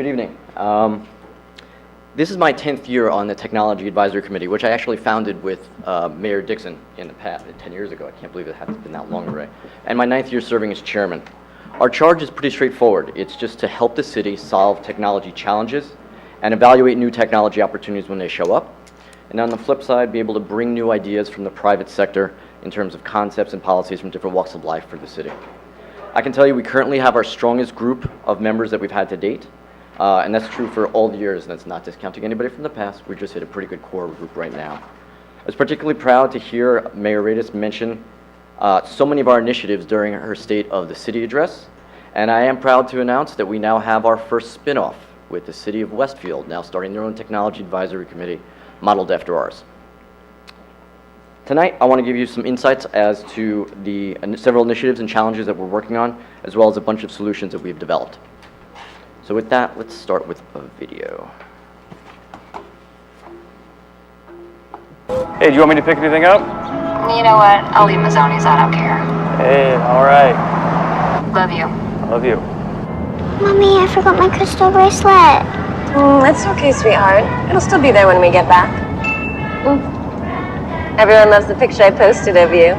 Good evening. This is my 10th year on the Technology Advisory Committee, which I actually founded with Mayor Dixon in the past, 10 years ago. I can't believe it hasn't been that long already. And my 9th year serving as chairman. Our charge is pretty straightforward. It's just to help the city solve technology challenges and evaluate new technology opportunities when they show up. And on the flip side, be able to bring new ideas from the private sector in terms of concepts and policies from different walks of life for the city. I can tell you we currently have our strongest group of members that we've had to date. And that's true for all the years, and that's not discounting anybody from the past. We just hit a pretty good core group right now. I was particularly proud to hear Mayor Radis mention so many of our initiatives during her State of the City address. And I am proud to announce that we now have our first spin-off with the City of Westfield, now starting their own Technology Advisory Committee modeled after ours. Tonight, I want to give you some insights as to the several initiatives and challenges that we're working on, as well as a bunch of solutions that we've developed. So with that, let's start with a video. Hey, do you want me to pick anything up? You know what? I'll leave Mazzonis. I don't care. Hey, all right. Love you. Love you. Mommy, I forgot my crystal bracelet. It's okay, sweetheart. It'll still be there when we get back. Everyone loves the picture I posted of you.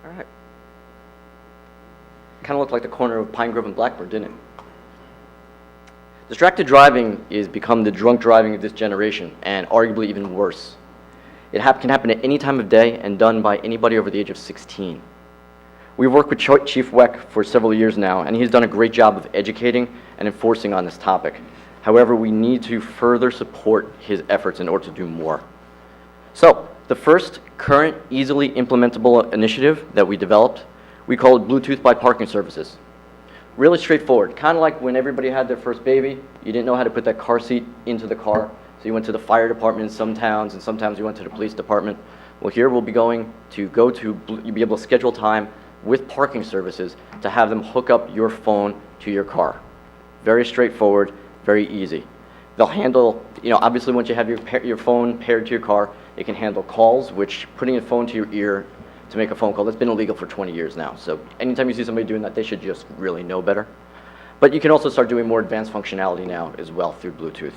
All right. Kind of looked like the corner of Pine Grove and Blackbird, didn't it? Distracted driving is become the drunk driving of this generation, and arguably even worse. It can happen at any time of day and done by anybody over the age of 16. We've worked with Chief Weck for several years now, and he's done a great job of educating and enforcing on this topic. However, we need to further support his efforts in order to do more. So, the first current easily implementable initiative that we developed, we call it Bluetooth by Parking Services. Really straightforward, kind of like when everybody had their first baby, you didn't know how to put that car seat into the car, so you went to the fire department in some towns, and sometimes you went to the police department. Well, here we'll be going to you'll be able to schedule time with parking services to have them hook up your phone to your car. Very straightforward, very easy. They'll handle, obviously once you have your phone paired to your car, it can handle calls, which putting a phone to your ear to make a phone call, that's been illegal for 20 years now. So anytime you see somebody doing that, they should just really know better. But you can also start doing more advanced functionality now as well through Bluetooth.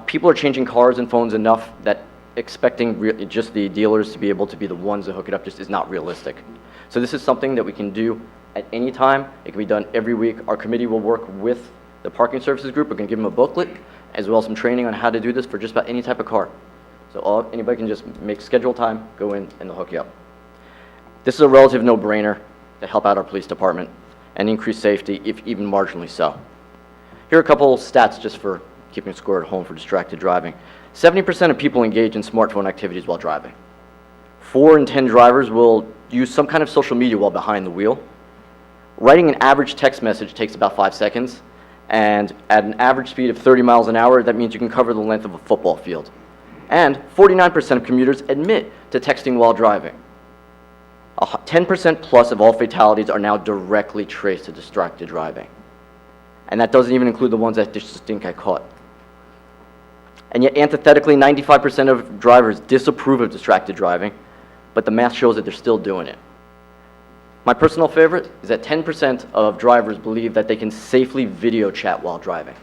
People are changing cars and phones enough that expecting just the dealers to be able to be the ones that hook it up just is not realistic. So this is something that we can do at any time. It can be done every week. Our committee will work with the parking services group. We're going to give them a booklet as well as some training on how to do this for just about any type of car. So anybody can just make schedule time, go in, and they'll hook you up. This is a relative no-brainer to help out our police department and increase safety, if even marginally so. Here are a couple stats just for keeping score at home for distracted driving. 70% of people engage in smartphone activities while driving. 4 in 10 drivers will use some kind of social media while behind the wheel. Writing an average text message takes about 5 seconds, and at an average speed of 30 miles an hour, that means you can cover the length of a football field. And 49% of commuters admit to texting while driving. 10% plus of all fatalities are now directly traced to distracted driving. And that doesn't even include the ones that just didn't get caught. And yet, antithetically, 95% of drivers disapprove of distracted driving, but the math shows that they're still doing it. My personal favorite is that 10% of drivers believe that they can safely video chat while driving.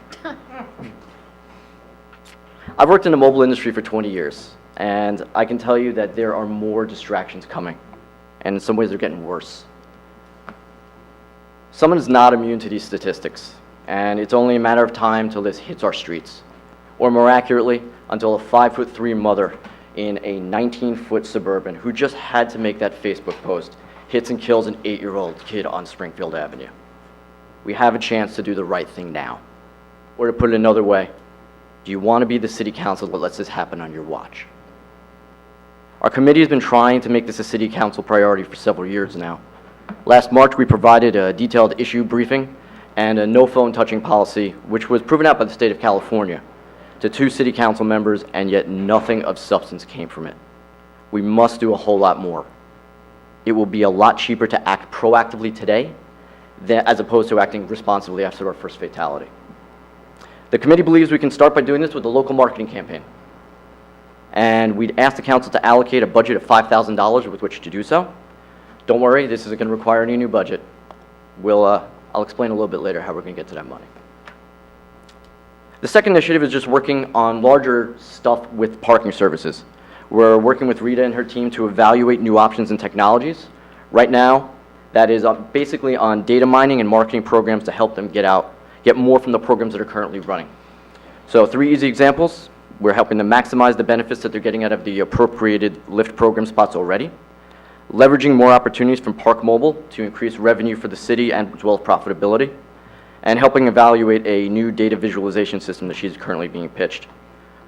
I've worked in the mobile industry for 20 years, and I can tell you that there are more distractions coming. And in some ways, they're getting worse. Someone is not immune to these statistics, and it's only a matter of time till this hits our streets, or more accurately, until a 5'3" mother in a 19-foot Suburban who just had to make that Facebook post hits and kills an 8-year-old kid on Springfield Avenue. We have a chance to do the right thing now. Or to put it another way, do you want to be the city council that lets this happen on your watch? Our committee has been trying to make this a city council priority for several years now. Last March, we provided a detailed issue briefing and a no phone touching policy, which was proven out by the state of California, to 2 city council members, and yet nothing of substance came from it. We must do a whole lot more. It will be a lot cheaper to act proactively today as opposed to acting responsibly after our first fatality. The committee believes we can start by doing this with a local marketing campaign. And we'd ask the council to allocate a budget of $5,000 with which to do so. Don't worry, this isn't going to require any new budget. I'll explain a little bit later how we're going to get to that money. The second initiative is just working on larger stuff with parking services. We're working with Rita and her team to evaluate new options and technologies. Right now, that is basically on data mining and marketing programs to help them get more from the programs that are currently running. So 3 easy examples. We're helping them maximize the benefits that they're getting out of the appropriated Lyft program spots already. Leveraging more opportunities from Park Mobile to increase revenue for the city and as well as profitability. And helping evaluate a new data visualization system that she's currently being pitched.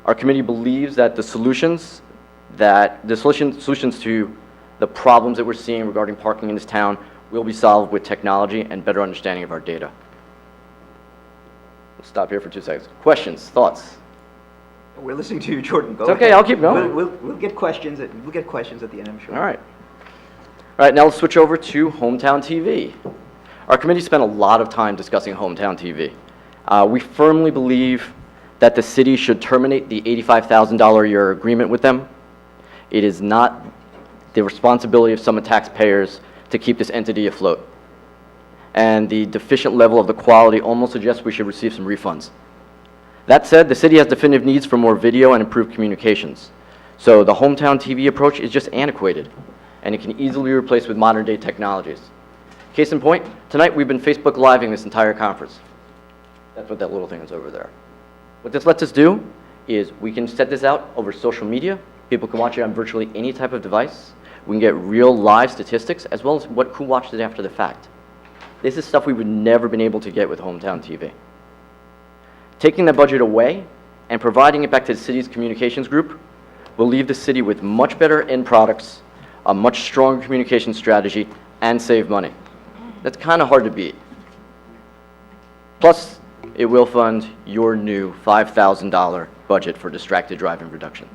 Our committee believes that the solutions to the problems that we're seeing regarding parking in this town will be solved with technology and better understanding of our data. We'll stop here for 2 seconds. Questions, thoughts? We're listening to you, Jordan. Go It's okay, ahead. I'll keep going. We'll get questions. We'll get questions at the end, I'm sure. All right. All right, now let's switch over to Hometown TV. Our committee spent a lot of time discussing Hometown TV. We firmly believe that the city should terminate the $85,000 a year agreement with them. It is not the responsibility of some taxpayers to keep this entity afloat. And the deficient level of the quality almost suggests we should receive some refunds. That said, the city has definitive needs for more video and improved communications. So the Hometown TV approach is just antiquated, and it can easily be replaced with modern day technologies. Case in point, tonight we've been Facebook Living this entire conference. That's what that little thing is over there. What this lets us do is we can set this out over social media. People can watch it on virtually any type of device. We can get real live statistics as well as who watched it after the fact. This is stuff we would never been able to get with Hometown TV. Taking that budget away and providing it back to the city's communications group will leave the city with much better end products, a much stronger communication strategy, and save money. That's kind of hard to beat. Plus, it will fund your new $5,000 budget for distracted driving reduction.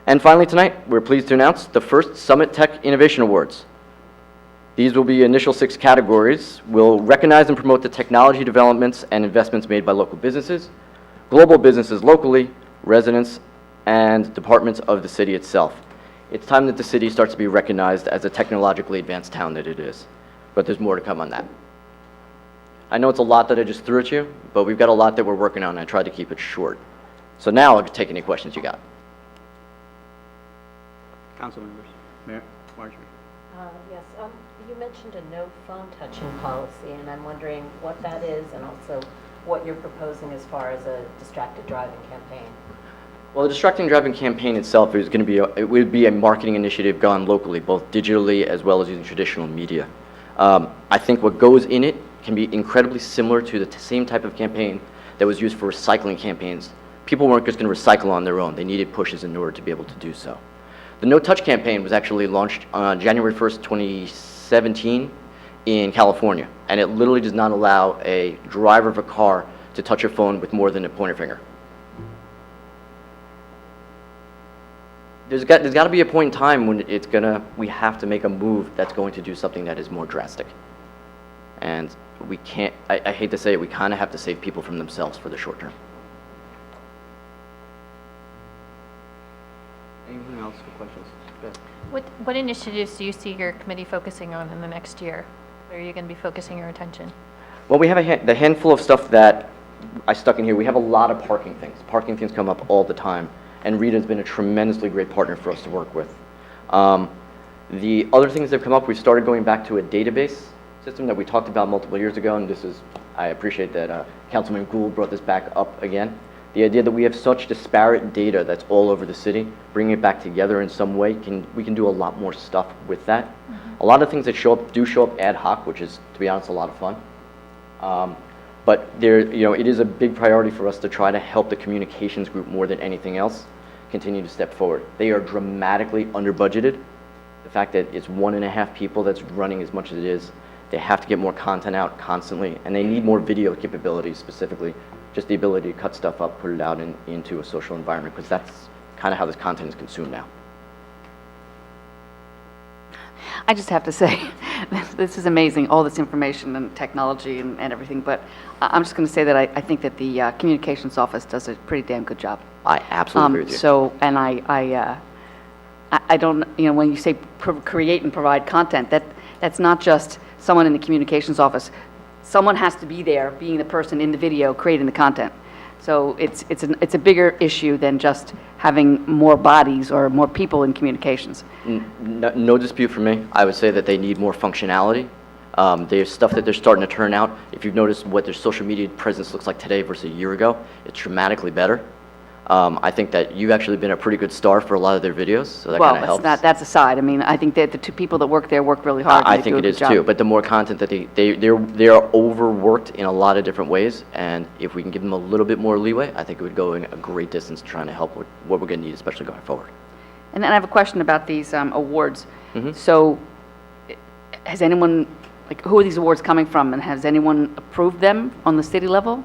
And finally tonight, we're pleased to announce the first Summit Tech Innovation Awards. These will be initial 6 categories. We'll recognize and promote the technology developments and investments made by local businesses, global businesses locally, residents, and departments of the city itself. It's time that the city starts to be recognized as a technologically advanced town that it is, but there's more to come on that. I know it's a lot that I just threw at you, but we've got a lot that we're working on, and I tried to keep it short. So now I'll take any questions you got. Council members. Mayor, Marjorie. Yes, you mentioned a no phone touching policy, and I'm wondering what that is and also what you're proposing as far as a distracted driving campaign. Well, the distracting driving campaign itself is going to be it would be a marketing initiative gone locally, both digitally as well as using traditional media. I think what goes in it can be incredibly similar to the same type of campaign that was used for recycling campaigns. People weren't just going to recycle on their own. They needed pushes in order to be able to do so. The No Touch campaign was actually launched on January 1st, 2017 in California, and it literally does not allow a driver of a car to touch a phone with more than a pointer finger. There's got to be a point in time when we have to make a move that's going to do something that is more drastic. And we can't, I hate to say it, we kind of have to save people from themselves for the short term. Anything else for questions? Go ahead. What initiatives do you see your committee focusing on in the next year? Where are you going to be focusing your attention? Well, we have the handful of stuff that I stuck in here. We have a lot of parking things. Parking things come up all the time, and Rita's been a tremendously great partner for us to work with. The other things that have come up, we've started going back to a database system that we talked about multiple years ago, and I appreciate that Councilman Gould brought this back up again. The idea that we have such disparate data that's all over the city, bringing it back together in some way, we can do a lot more stuff with that. Mm-hmm. A lot of things that do show up ad hoc, which is, to be honest, a lot of fun. But it is a big priority for us to try to help the communications group more than anything else continue to step forward. They are dramatically under budgeted. The fact that it's 1.5 people that's running as much as it is, they have to get more content out constantly, and they need more video capabilities specifically. Just the ability to cut stuff up, put it out into a social environment, because that's kind of how this content is consumed now. I just have to say, This is amazing, all this information and technology and everything, but I'm just going to say that I think that the communications office does a pretty damn good job. I absolutely agree with you. So, and I don't, when you say create and provide content, that's not just someone in the communications office. Someone has to be there, being the person in the video, creating the content. So it's a bigger issue than just having more bodies or more people in communications. No dispute for me. I would say that they need more functionality. There's stuff that they're starting to turn out. If you've noticed what their social media presence looks like today versus a year ago, it's dramatically better. I think that you've actually been a pretty good star for a lot of their videos, so that kind of helps. Well, that's aside. I mean, I think that the two people that work there work really hard. I think it is too, but the more content that they are overworked in a lot of different ways, and if we can give them a little bit more leeway, I think it would go in a great distance trying to help with what we're going to need, especially going forward. And then I have a question about these awards. Mm-hmm. So has anyone, who are these awards coming from, and has anyone approved them on the city level?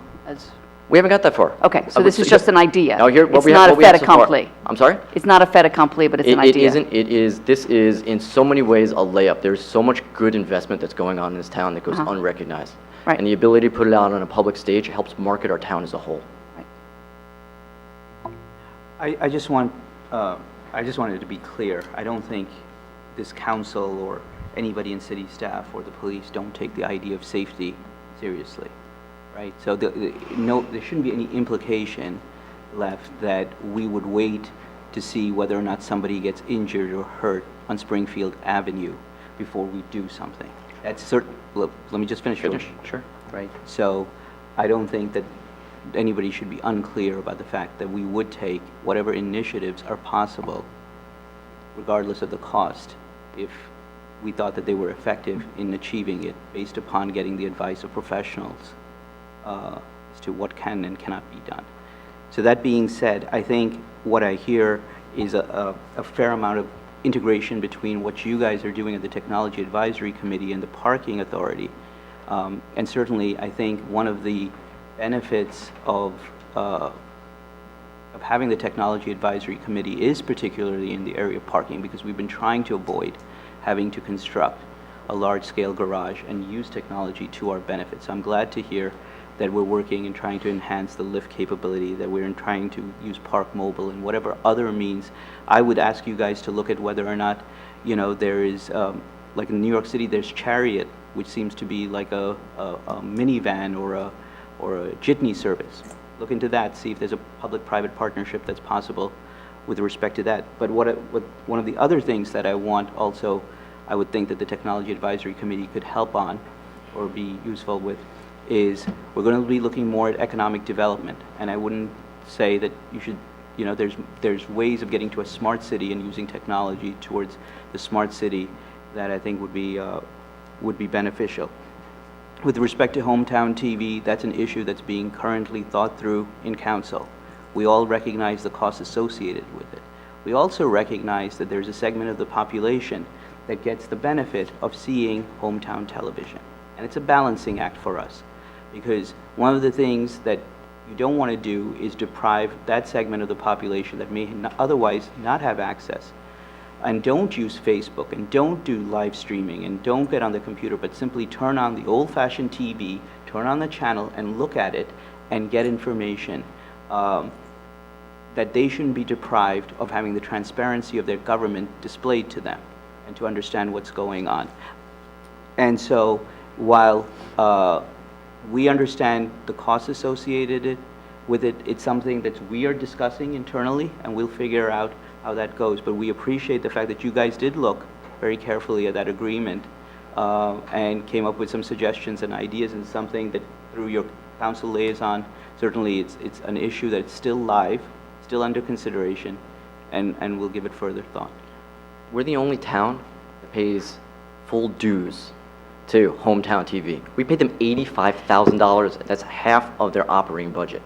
We haven't got that far. Okay, so this is just an idea. No, it's not a fait accompli. I'm sorry? It's not a fait accompli, but it's an idea. It isn't. This is in so many ways a layup. There's so much good investment that's going on in this town that goes unrecognized. Right. And the ability to put it out on a public stage helps market our town as a whole. Right. I just wanted to be clear. I don't think this council or anybody in city staff or the police don't take the idea of safety seriously, right? So no, there shouldn't be any implication left that we would wait to see whether or not somebody gets injured or hurt on Springfield Avenue before we do something. That's certain. Let me just finish. Sure. Right. So I don't think that anybody should be unclear about the fact that we would take whatever initiatives are possible, regardless of the cost, if we thought that they were effective in achieving it based upon getting the advice of professionals as to what can and cannot be done. So that being said, I think what I hear is a fair amount of integration between what you guys are doing at the Technology Advisory Committee and the Parking Authority. And certainly, I think one of the benefits of having the Technology Advisory Committee is particularly in the area of parking, because we've been trying to avoid having to construct a large-scale garage and use technology to our benefit. So I'm glad to hear that we're working and trying to enhance the lift capability, that we're trying to use Park Mobile and whatever other means. I would ask you guys to look at whether or not, there is, like in New York City, there's Chariot, which seems to be like a minivan or a jitney service. Look into that, see if there's a public-private partnership that's possible with respect to that. But one of the other things that I want also, I would think that the Technology Advisory Committee could help on or be useful with, is we're going to be looking more at economic development. And I wouldn't say that you should, there's ways of getting to a smart city and using technology towards the smart city that I think would be beneficial. With respect to hometown TV, that's an issue that's being currently thought through in council. We all recognize the costs associated with it. We also recognize that there's a segment of the population that gets the benefit of seeing hometown television. And it's a balancing act for us, because one of the things that you don't want to do is deprive that segment of the population that may otherwise not have access. And don't use Facebook, and don't do live streaming, and don't get on the computer, but simply turn on the old-fashioned TV, turn on the channel, and look at it, and get information. That they shouldn't be deprived of having the transparency of their government displayed to them, and to understand what's going on. And so, while we understand the costs associated with it, it's something that we are discussing internally, and we'll figure out how that goes. But we appreciate the fact that you guys did look very carefully at that agreement and came up with some suggestions and ideas, and something that through your council liaison, certainly it's an issue that's still live, still under consideration, and we'll give it further thought. We're the only town that pays full dues to hometown TV. We paid them $85,000. That's half of their operating budget.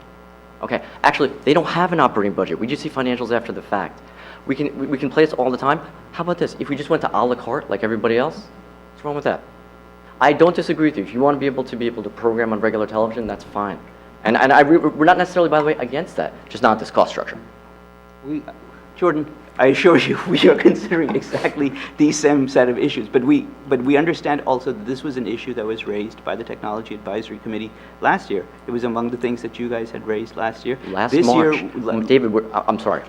Okay, actually, they don't have an operating budget. We just see financials after the fact. We can play this all the time. How about this? If we just went to a la carte like everybody else, what's wrong with that? I don't disagree with you. If you want to be able to program on regular television, that's fine. And we're not necessarily, by the way, against that, just not this cost structure. Jordan, I assure you, we are considering exactly the same set of issues. But we understand also that this was an issue that was raised by the Technology Advisory Committee last year. It was among the things that you guys had raised last year. Last This March, year, David, I'm sorry,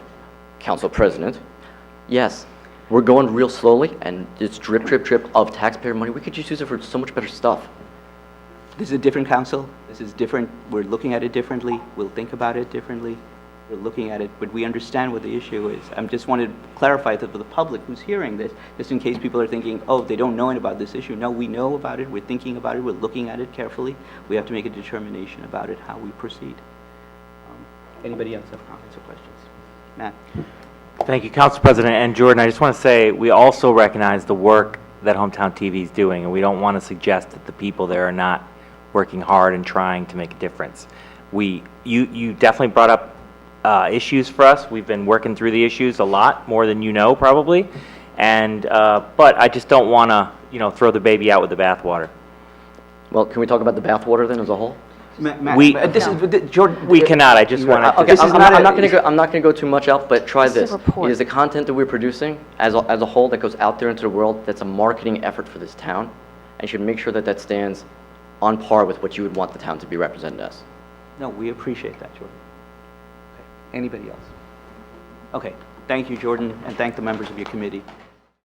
Council President, yes, we're going real slowly, and it's drip, drip, drip of taxpayer money. We could just use it for so much better stuff. This is a different council. This is different. We're looking at it differently. We'll think about it differently. We're looking at it, but we understand what the issue is. I just wanted to clarify that for the public who's hearing this, just in case people are thinking, oh, they don't know about this issue. No, we know about it. We're thinking about it. We're looking at it carefully. We have to make a determination about it, how we proceed. Anybody else have comments or questions? Matt? Thank you, Council President. And Jordan, I just want to say, we also recognize the work that Hometown TV is doing, and we don't want to suggest that the people there are not working hard and trying to make a difference. You definitely brought up issues for us. We've been working through the issues a lot, more than you know, probably. And, but I just don't want to, throw the baby out with the bathwater. Well, can we talk about the bathwater then as a whole? Jordan, We cannot, I just wanted to. Okay, I'm not going to go too much out, but try This is this. a report. It is the content that we're producing as a whole that goes out there into the world, that's a marketing effort for this town, and you should make sure that that stands on par with what you would want the town to be represented as. No, we appreciate that, Jordan. Okay. Anybody else? Okay. Thank you, Jordan, and thank the members of your committee.